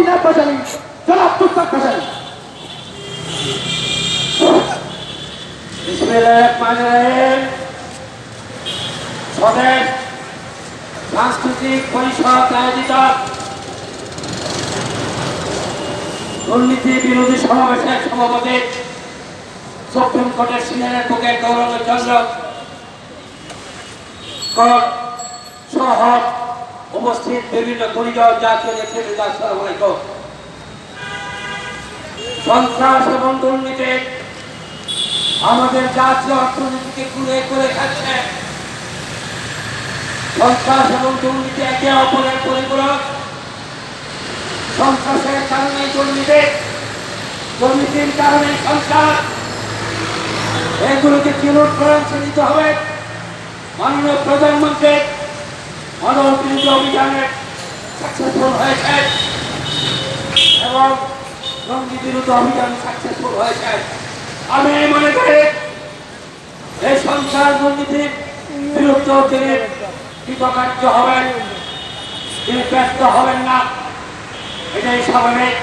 নায়ব ভাসানী জনাব তুফাক ভাসানী। স্বদেশ সাংস্কৃতিক পরিষদ আয়োজিত দুর্নীতি বিরোধী সমাবেশের সভাপতি সুপ্রিম কোর্টের সিনিয়র অ্যাডভোকেট গৌরচন্দ্র কর সহ উপস্থিত বিভিন্ন গুণীজন জাতীয় নেতৃবৃন্দ, আসসালামু আলাইকুম। সন্ত্রাস এবং দুর্নীতি আমাদের জাতীয় অর্থনীতিকে কুড়ে করে খাচ্ছে। সন্ত্রাস এবং দুর্নীতি একে অপরের পরিপূরক। সন্ত্রাসের কারণে দুর্নীতি, দুর্নীতির কারণে সন্ত্রাস, এগুলোকে কিরোধ করার নিতে হবে। মাননীয় প্রধানমন্ত্রী মানব বিরোধী অভিযানে সাকসেসফুল হয়েছে এবং জঙ্গি বিরোধী অভিযান সাকসেসফুল হয়েছে। আমি মনে করি এই সন্ত্রাস দুর্নীতির বিরুদ্ধে তিনি কৃতকার্য হবেন, তিনি ব্যস্ত হবেন না, এটাই স্বাভাবিক।